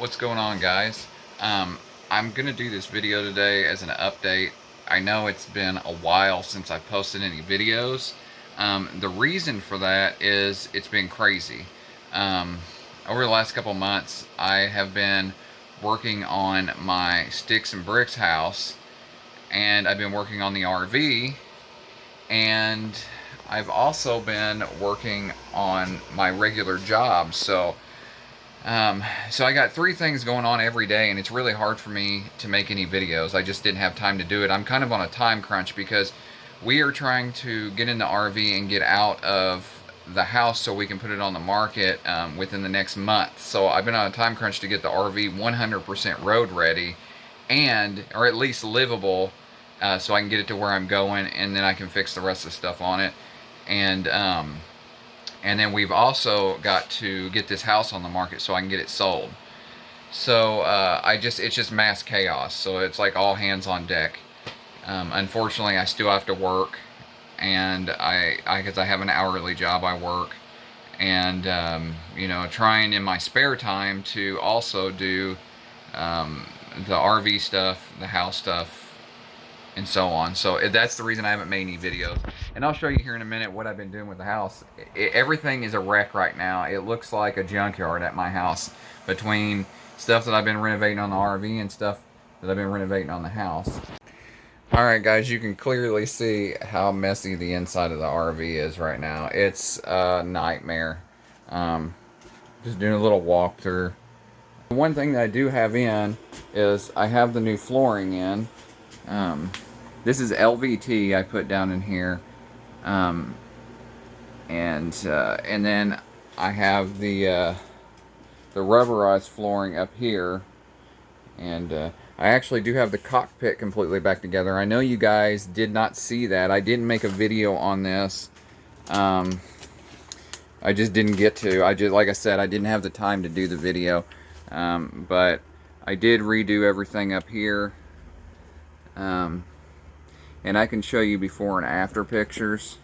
What's going on, guys? I'm gonna do this video today as an update. I know it's been a while since I posted any videos. The reason for that is it's been crazy. Um, Over the last couple months, I have been working on my sticks and bricks house, and I've been working on the RV, and I've also been working on my regular job. So I got three things going on every day, and it's really hard for me to make any videos. I just didn't have time to do it. I'm kind of on a time crunch because we are trying to get in the RV and get out of the house so we can put it on the market within the next month. So I've been on a time crunch to get the RV 100% road ready, or at least livable, so I can get it to where I'm going, and then I can fix the rest of the stuff on it. And and then we've also got to get this house on the market so I can get it sold. So it's just mass chaos. So it's like all hands on deck. Unfortunately, I still have to work, and because I have an hourly job, I work, and trying in my spare time to also do the RV stuff, the house stuff, and so on. So that's the reason I haven't made any videos. And I'll show you here in a minute what I've been doing with the house. Everything is a wreck right now. It looks like a junkyard at my house, between stuff that I've been renovating on the RV and stuff that I've been renovating on the house. Alright guys, you can clearly see how messy the inside of the RV is right now. It's a nightmare. Just doing a little walkthrough. One thing that I do have in is I have the new flooring in. This is LVT I put down in here, and then I have the rubberized flooring up here, and I actually do have the cockpit completely back together. I know you guys did not see that. I didn't make a video on this. I just didn't get to. Like I said, I didn't have the time to do the video, but I did redo everything up here. And I can show you before and after pictures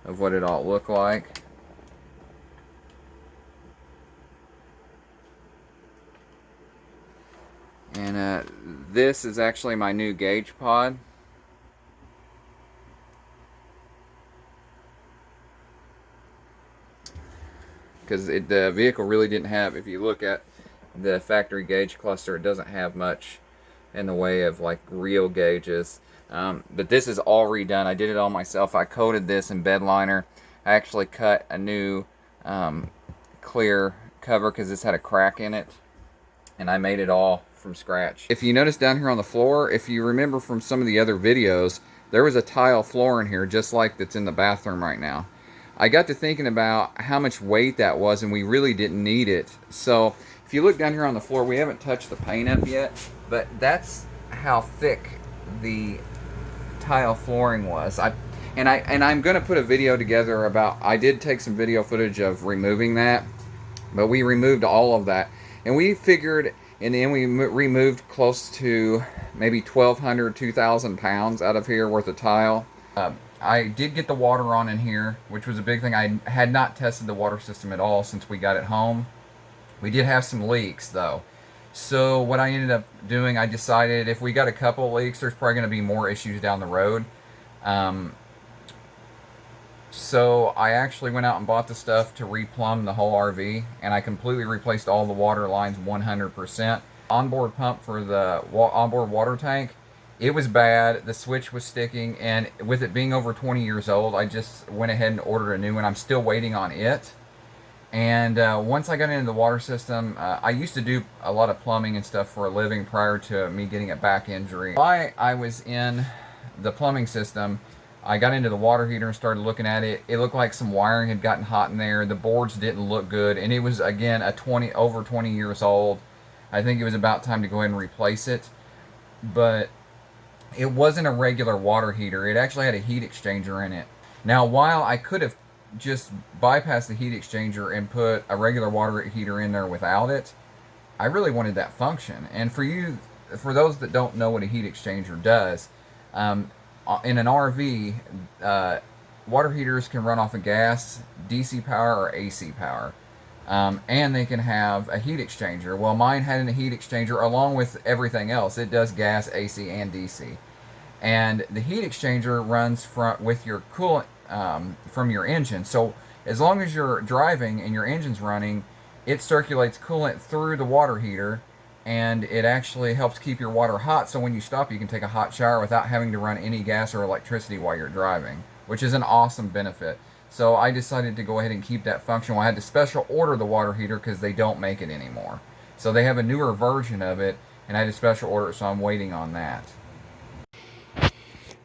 of what it all looked like. And this is actually my new gauge pod. Because the vehicle really didn't have, if you look at the factory gauge cluster, it doesn't have much in the way of like real gauges. But this is all redone. I did it all myself. I coated this in bed liner. I actually cut a new clear cover because this had a crack in it, and I made it all from scratch. If you notice down here on the floor, if you remember from some of the other videos, there was a tile floor in here just like that's in the bathroom right now. I got to thinking about how much weight that was, and we really didn't need it. So if you look down here on the floor, we haven't touched the paint up yet, but that's how thick the tile flooring was. I'm going to put a video together about, I did take some video footage of removing that, but we removed all of that, and we figured in the end we removed close to maybe 1,200, 2,000 pounds out of here worth of tile. I did get the water on in here, which was a big thing. I had not tested the water system at all since we got it home. We did have some leaks though. So what I ended up doing, I decided if we got a couple leaks, there's probably going to be more issues down the road. So I actually went out and bought the stuff to replumb the whole RV, and I completely replaced all the water lines 100%. Onboard pump for the onboard water tank, it was bad. The switch was sticking, and with it being over 20 years old, I just went ahead and ordered a new one. I'm still waiting on it. And once I got into the water system, I used to do a lot of plumbing and stuff for a living prior to me getting a back injury. While I was in the plumbing system, I got into the water heater and started looking at it. It looked like some wiring had gotten hot in there. The boards didn't look good, and it was, again, over 20 years old. I think it was about time to go ahead and replace it. But it wasn't a regular water heater. It actually had a heat exchanger in it. Now, while I could have just bypass the heat exchanger and put a regular water heater in there without it, I really wanted that function. And for those that don't know what a heat exchanger does, in an RV, water heaters can run off of gas, DC power, or AC power. and they can have a heat exchanger. Well, mine had a heat exchanger along with everything else. It does gas, AC, and DC. And the heat exchanger runs with your coolant from your engine. So as long as you're driving and your engine's running, it circulates coolant through the water heater, and it actually helps keep your water hot. So when you stop, you can take a hot shower without having to run any gas or electricity while you're driving, which is an awesome benefit. So I decided to go ahead and keep that function. Well, I had to special order the water heater because they don't make it anymore. So they have a newer version of it, and I had to special order it, so I'm waiting on that.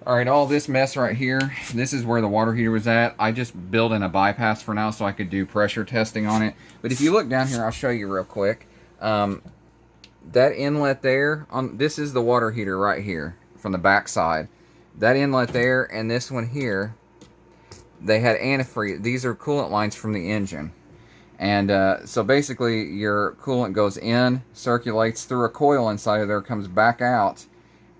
Alright, all this mess right here, this is where the water heater was at. I just built in a bypass for now so I could do pressure testing on it. But if you look down here, I'll show you real quick. That inlet there, this is the water heater right here from the back side. That inlet there and this one here, they had antifreeze. These are coolant lines from the engine. And so basically your coolant goes in, circulates through a coil inside of there, comes back out,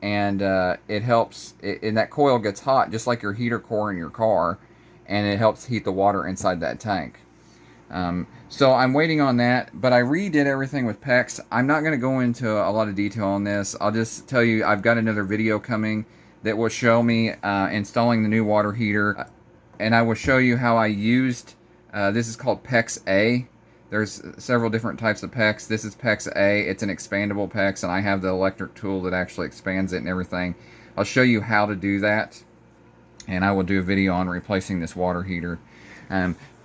and it helps, and that coil gets hot just like your heater core in your car, and it helps heat the water inside that tank. So I'm waiting on that, but I redid everything with PEX. I'm not going to go into a lot of detail on this. I'll just tell you I've got another video coming that will show me installing the new water heater, and I will show you how I used, this is called PEX A. There's several different types of PEX. This is PEX A. It's an expandable PEX, and I have the electric tool that actually expands it and everything. I'll show you how to do that, and I will do a video on replacing this water heater.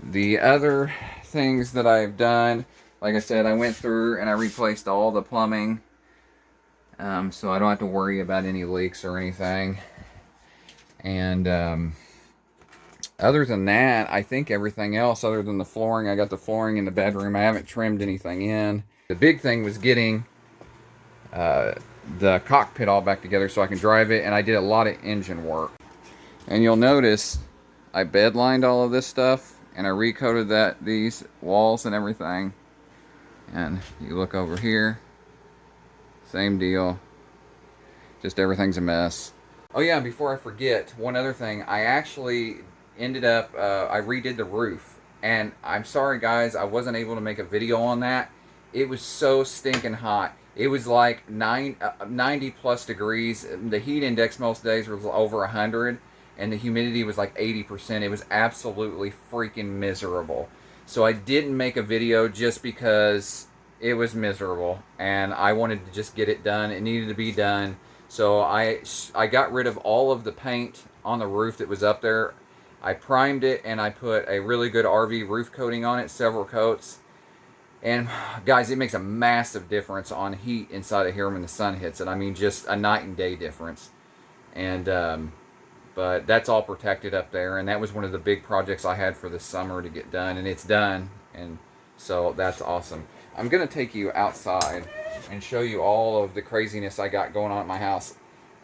The other things that I've done, like I said, I went through and I replaced all the plumbing, so I don't have to worry about any leaks or anything. And other than that, I think everything else, other than the flooring, I got the flooring in the bedroom. I haven't trimmed anything in. The big thing was getting the cockpit all back together so I can drive it, and I did a lot of engine work. And you'll notice I bedlined all of this stuff, and I recoated these walls and everything. And you look over here, same deal. Just everything's a mess. Oh yeah, before I forget, one other thing. I actually ended up, I redid the roof, and I'm sorry guys, I wasn't able to make a video on that. It was so stinking hot. It was like 90 plus degrees. The heat index most days was over 100, and the humidity was like 80%. It was absolutely freaking miserable. So I didn't make a video just because it was miserable, and I wanted to just get it done. It needed to be done. So I got rid of all of the paint on the roof that was up there. I primed it, and I put a really good RV roof coating on it, several coats. And guys, it makes a massive difference on heat inside of here when the sun hits it. I mean, just a night and day difference. And but that's all protected up there, and that was one of the big projects I had for this summer to get done, and it's done. And so that's awesome. I'm gonna take you outside and show you all of the craziness I got going on at my house.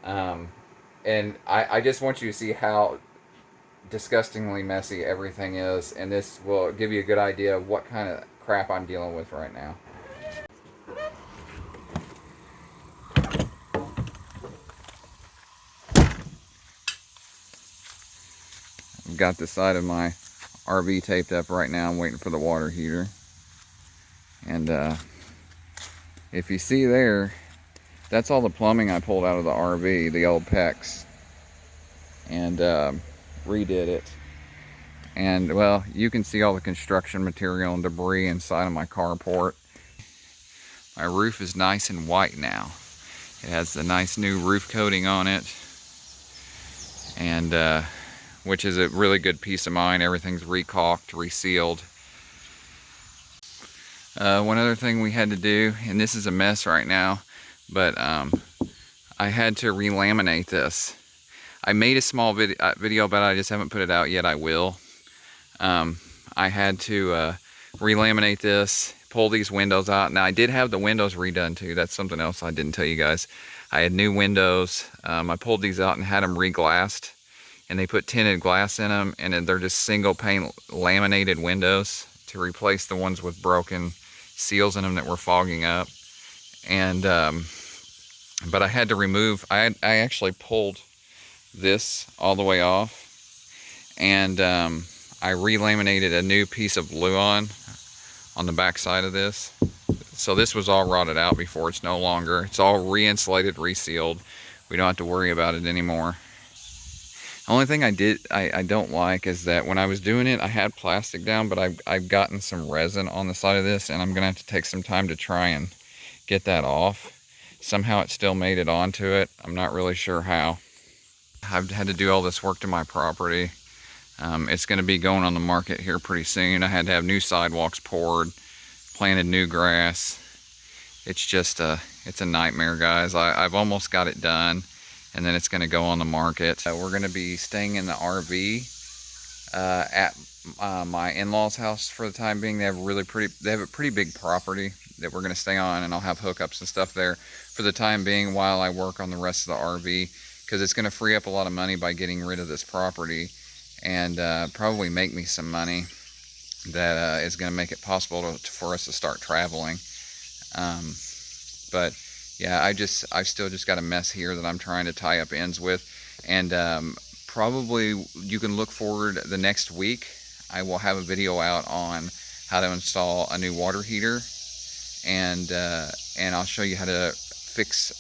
And I just want you to see how disgustingly messy everything is, and this will give you a good idea of what kind of crap I'm dealing with right now. I've got the side of my RV taped up right now. I'm waiting for the water heater. And if you see there, that's all the plumbing I pulled out of the RV, the old PEX. And redid it. And well, you can see all the construction material and debris inside of my carport. My roof is nice and white now. It has the nice new roof coating on it, and which is a really good peace of mind. Everything's recaulked, resealed. One other thing we had to do, and this is a mess right now, but I had to relaminate this. I made a small video, but I just haven't put it out yet. I will. I had to relaminate this, pull these windows out. Now, I did have the windows redone too. That's something else I didn't tell you guys. I had new windows. I pulled these out and had them reglassed, and they put tinted glass in them, and they're just single pane laminated windows to replace the ones with broken seals in them that were fogging up. And but I had to remove, I actually pulled this all the way off, and I relaminated a new piece of Luan on the back side of this. So this was all rotted out before. It's no longer. It's all re-insulated, resealed. We don't have to worry about it anymore. The only thing I don't like is that when I was doing it, I had plastic down, but I've gotten some resin on the side of this, and I'm gonna have to take some time to try and get that off. Somehow it still made it onto it. I'm not really sure how. I've had to do all this work to my property. It's gonna be going on the market here pretty soon. I had to have new sidewalks poured, planted new grass. It's just it's a nightmare, guys. I've almost got it done, and then it's going to go on the market. We're going to be staying in the RV at my in-laws' house for the time being. They have a pretty big property that we're going to stay on, and I'll have hookups and stuff there for the time being while I work on the rest of the RV, because it's going to free up a lot of money by getting rid of this property, and probably make me some money that is going to make it possible for us to start traveling. But yeah, I've still just got a mess here that I'm trying to tie up ends with, and probably you can look forward the next week. I will have a video out on how to install a new water heater, and I'll show you how to fix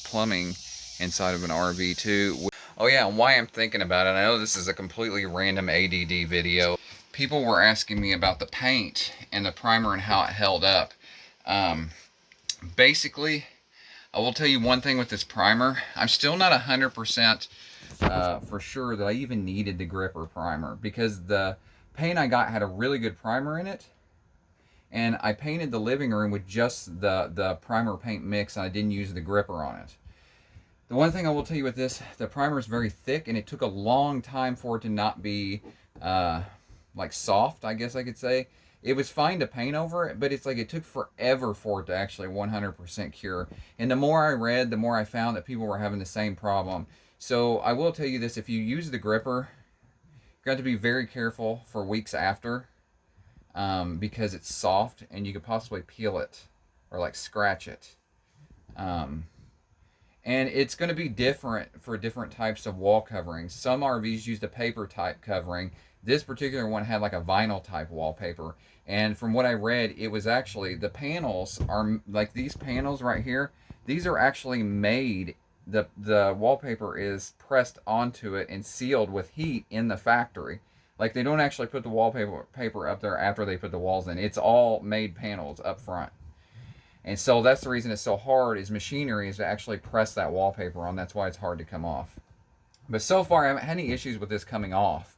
plumbing inside of an RV too. Oh yeah, and why I'm thinking about it, I know this is a completely random ADD video. People were asking me about the paint and the primer and how it held up. Basically, I will tell you one thing with this primer. I'm still not 100% for sure that I even needed the gripper primer, because the paint I got had a really good primer in it, and I painted the living room with just the primer paint mix, and I didn't use the gripper on it. The one thing I will tell you with this, the primer is very thick, and it took a long time for it to not be like soft, I guess I could say. It was fine to paint over it, but it's like it took forever for it to actually 100% cure. And the more I read, the more I found that people were having the same problem. So I will tell you this, if you use the gripper, you got to be very careful for weeks after, because it's soft and you could possibly peel it or like scratch it. And it's going to be different for different types of wall coverings. Some RVs used a paper type covering. This particular one had like a vinyl type wallpaper. And from what I read, it was actually, the panels are like these panels right here. These are actually made, the wallpaper is pressed onto it and sealed with heat in the factory. Like they don't actually put the wallpaper up there after they put the walls in. It's all made panels up front. And so that's the reason it's so hard, is machinery is to actually press that wallpaper on. That's why it's hard to come off. But so far I haven't had any issues with this coming off.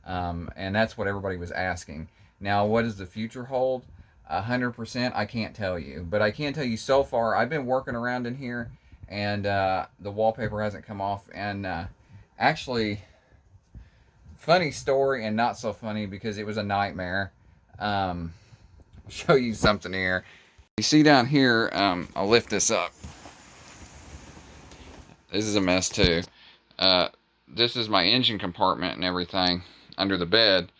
And that's what everybody was asking. Now, what does the future hold? 100%, I can't tell you. But I can tell you so far, I've been working around in here, and the wallpaper hasn't come off. And actually, funny story and not so funny, because it was a nightmare. I'll show you something here. You see down here, I'll lift this up. This is a mess too. This is my engine compartment and everything under the bed.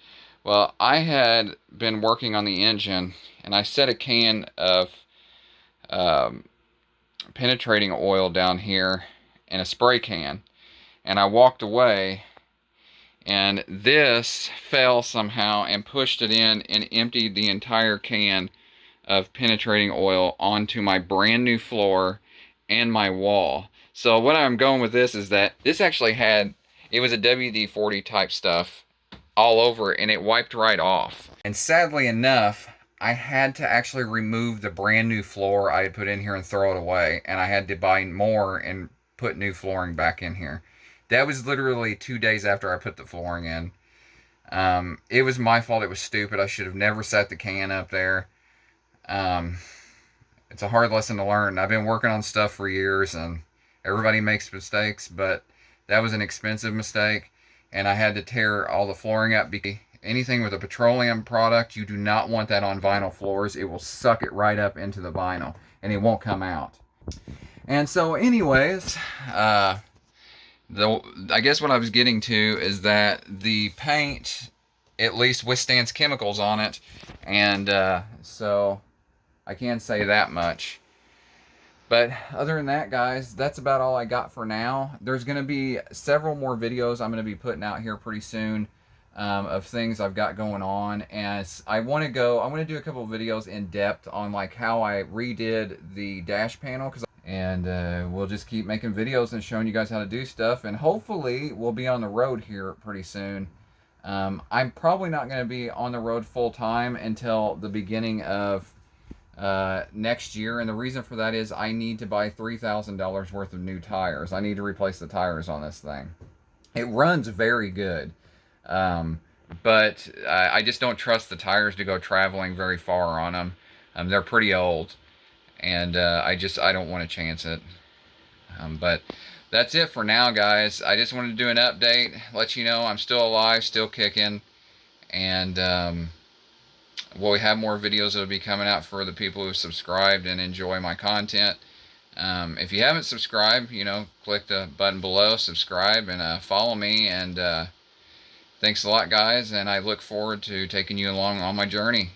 Well, I had been working on the engine, and I set a can of penetrating oil down here in a spray can, and I walked away, and this fell somehow and pushed it in and emptied the entire can of penetrating oil onto my brand new floor and my wall. So what I'm going with this is that this actually had, it was a WD-40 type stuff all over it, and it wiped right off. And sadly enough, I had to actually remove the brand new floor I had put in here and throw it away, and I had to buy more and put new flooring back in here. That was literally 2 days after I put the flooring in. It was my fault. It was stupid. I should have never set the can up there. It's a hard lesson to learn. I've been working on stuff for years, and everybody makes mistakes, but that was an expensive mistake, and I had to tear all the flooring up. Because anything with a petroleum product, you do not want that on vinyl floors. It will suck it right up into the vinyl, and it won't come out. And so anyways, I guess what I was getting to is that the paint at least withstands chemicals on it, and so I can't say that much. But other than that, guys, that's about all I got for now. There's going to be several more videos I'm going to be putting out here pretty soon. of things I've got going on, and I want to do a couple of videos in depth on like how I redid the dash panel, and we'll just keep making videos and showing you guys how to do stuff, and hopefully we'll be on the road here pretty soon. I'm probably not going to be on the road full time until the beginning of next year, and the reason for that is I need to buy $3,000 worth of new tires. I need to replace the tires on this thing. It runs very good, um, but I just don't trust the tires to go traveling very far on them. They're pretty old, and I don't want to chance it. But that's it for now, guys. I just wanted to do an update, let you know I'm still alive, still kicking, and we'll have more videos that will be coming out for the people who subscribed and enjoy my content. If you haven't subscribed, click the button below, subscribe, and follow me. And thanks a lot, guys, and I look forward to taking you along on my journey.